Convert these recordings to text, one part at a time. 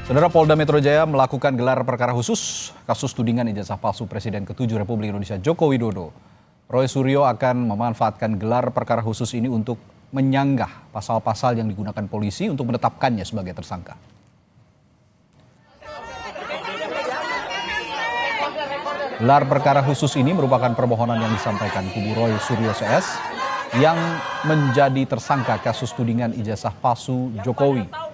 Saudara, Polda Metro Jaya melakukan gelar perkara khusus kasus tudingan ijazah palsu Presiden ke-7 Republik Indonesia Joko Widodo. Roy Suryo akan memanfaatkan gelar perkara khusus ini untuk menyanggah pasal-pasal yang digunakan polisi untuk menetapkannya sebagai tersangka. Gelar perkara khusus ini merupakan permohonan yang disampaikan kubu Roy Suryo CS yang menjadi tersangka kasus tudingan ijazah palsu Jokowi.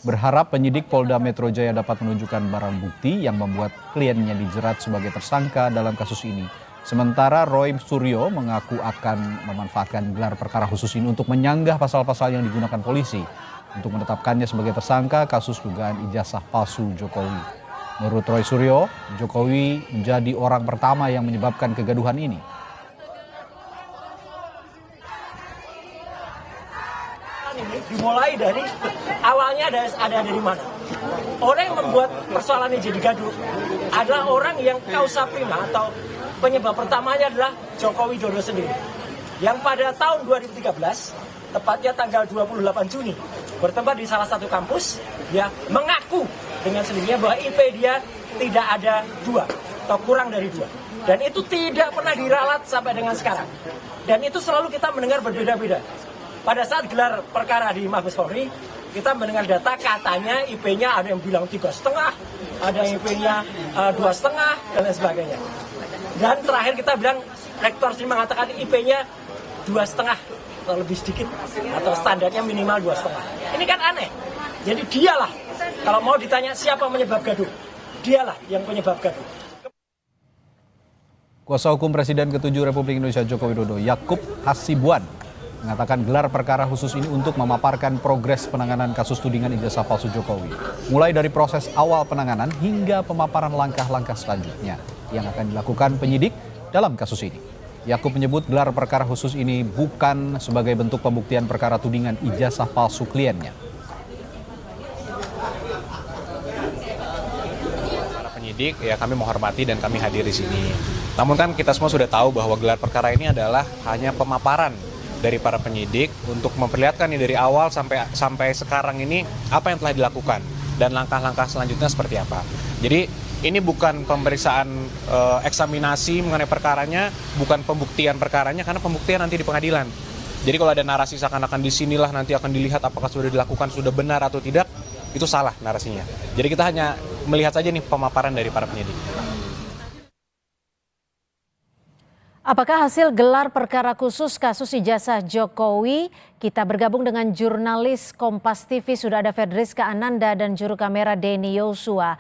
Berharap penyidik Polda Metro Jaya dapat menunjukkan barang bukti yang membuat kliennya dijerat sebagai tersangka dalam kasus ini. Sementara Roy Suryo mengaku akan memanfaatkan gelar perkara khusus ini untuk menyanggah pasal-pasal yang digunakan polisi untuk menetapkannya sebagai tersangka kasus dugaan ijazah palsu Jokowi. Menurut Roy Suryo, Jokowi menjadi orang pertama yang menyebabkan kegaduhan ini. Dimulai dari awalnya ada dari mana? Orang yang membuat persoalan ini jadi gaduh adalah orang yang kausa prima atau penyebab pertamanya adalah Joko Widodo sendiri. Yang pada tahun 2013, tepatnya tanggal 28 Juni, bertempat di salah satu kampus, dia mengaku dengan sendirinya bahwa IP dia tidak ada 2 atau kurang dari 2. Dan itu tidak pernah diralat sampai dengan sekarang. Dan itu selalu kita mendengar berbeda-beda. Pada saat gelar perkara di Mabes Polri, kita mendengar data katanya IP-nya ada yang bilang 3,5, ada yang IP-nya 2,5 dan lain sebagainya. Dan terakhir kita bilang rektor sini mengatakan IP-nya 2,5 atau lebih sedikit atau standarnya minimal 2,5. Ini kan aneh. Jadi dialah kalau mau ditanya siapa menyebab gaduh, dialah yang penyebab gaduh. Kuasa hukum Presiden ke-7 Republik Indonesia Joko Widodo, Yakub Hasibuan, mengatakan gelar perkara khusus ini untuk memaparkan progres penanganan kasus tudingan ijazah palsu Jokowi. Mulai dari proses awal penanganan hingga pemaparan langkah-langkah selanjutnya yang akan dilakukan penyidik dalam kasus ini. Yakub menyebut gelar perkara khusus ini bukan sebagai bentuk pembuktian perkara tudingan ijazah palsu kliennya. Para penyidik, ya kami menghormati dan kami hadir di sini. Namun kan kita semua sudah tahu bahwa gelar perkara ini adalah hanya pemaparan dari para penyidik untuk memperlihatkan nih dari awal sampai sekarang ini apa yang telah dilakukan dan langkah-langkah selanjutnya seperti apa. Jadi ini bukan pemeriksaan eksaminasi mengenai perkaranya, bukan pembuktian perkaranya, karena pembuktian nanti di pengadilan. Jadi kalau ada narasi seakan-akan disinilah nanti akan dilihat apakah sudah dilakukan, sudah benar atau tidak, itu salah narasinya. Jadi kita hanya melihat saja nih pemaparan dari para penyidik. Apakah hasil gelar perkara khusus kasus ijazah Jokowi? Kita bergabung dengan jurnalis Kompas TV, sudah ada Fedriska Ananda dan juru kamera Denny Yosua.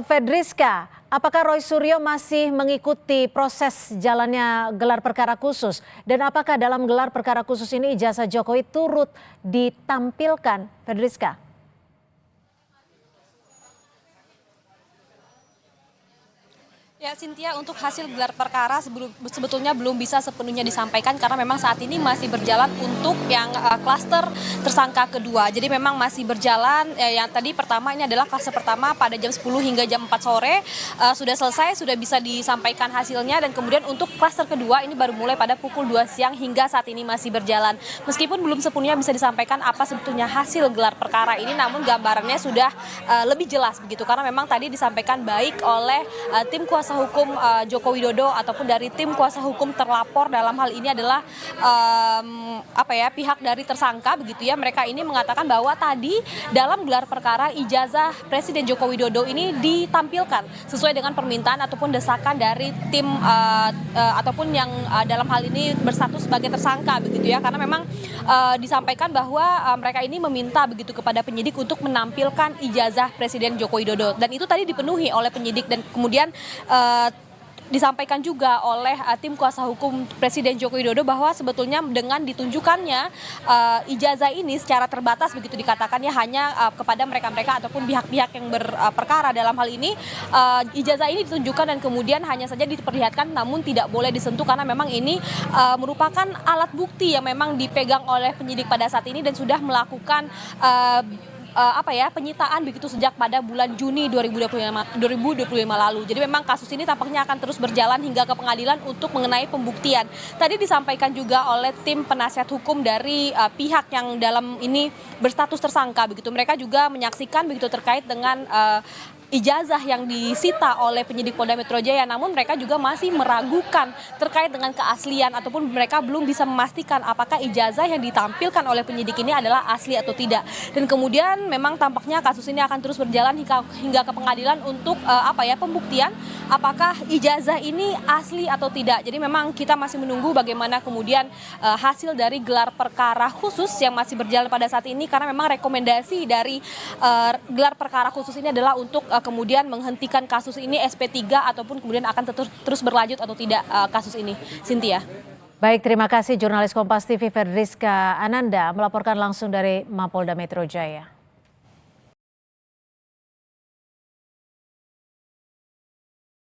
Fedriska, apakah Roy Suryo masih mengikuti proses jalannya gelar perkara khusus? Dan apakah dalam gelar perkara khusus ini ijazah Jokowi turut ditampilkan? Fedriska. Ya, Cynthia, untuk hasil gelar perkara sebetulnya belum bisa sepenuhnya disampaikan karena memang saat ini masih berjalan untuk yang klaster tersangka kedua. Jadi memang masih berjalan, yang tadi pertama ini adalah klaster pertama pada jam 10 hingga jam 4 sore sudah selesai, sudah bisa disampaikan hasilnya, dan kemudian untuk klaster kedua ini baru mulai pada pukul 2 siang hingga saat ini masih berjalan. Meskipun belum sepenuhnya bisa disampaikan apa sebetulnya hasil gelar perkara ini, namun gambarannya sudah lebih jelas begitu karena memang tadi disampaikan baik oleh tim kuasa hukum Joko Widodo ataupun dari tim kuasa hukum terlapor dalam hal ini adalah pihak dari tersangka begitu ya. Mereka ini mengatakan bahwa tadi dalam gelar perkara ijazah Presiden Joko Widodo ini ditampilkan sesuai dengan permintaan ataupun desakan dari tim ataupun yang dalam hal ini berstatus sebagai tersangka begitu ya, karena memang disampaikan bahwa mereka ini meminta begitu kepada penyidik untuk menampilkan ijazah Presiden Joko Widodo, dan itu tadi dipenuhi oleh penyidik, dan kemudian disampaikan juga oleh tim kuasa hukum Presiden Joko Widodo bahwa sebetulnya dengan ditunjukkannya ijazah ini secara terbatas begitu dikatakannya hanya kepada mereka-mereka ataupun pihak-pihak yang berperkara dalam hal ini, ijazah ini ditunjukkan dan kemudian hanya saja diperlihatkan namun tidak boleh disentuh karena memang ini merupakan alat bukti yang memang dipegang oleh penyidik pada saat ini dan sudah melakukan penyitaan begitu sejak pada bulan Juni 2025 lalu. Jadi memang kasus ini tampaknya akan terus berjalan hingga ke pengadilan untuk mengenai pembuktian. Tadi disampaikan juga oleh tim penasihat hukum dari pihak yang dalam ini berstatus tersangka begitu. Mereka juga menyaksikan begitu terkait dengan ijazah yang disita oleh penyidik Polda Metro Jaya, namun mereka juga masih meragukan terkait dengan keaslian ataupun mereka belum bisa memastikan apakah ijazah yang ditampilkan oleh penyidik ini adalah asli atau tidak. Dan kemudian memang tampaknya kasus ini akan terus berjalan hingga ke pengadilan untuk pembuktian apakah ijazah ini asli atau tidak. Jadi memang kita masih menunggu bagaimana kemudian hasil dari gelar perkara khusus yang masih berjalan pada saat ini, karena memang rekomendasi dari gelar perkara khusus ini adalah untuk kemudian menghentikan kasus ini SP3 ataupun kemudian akan terus berlanjut atau tidak kasus ini. Cynthia. Baik, terima kasih jurnalis Kompas TV Ferdriska Ananda melaporkan langsung dari Mapolda Metro Jaya.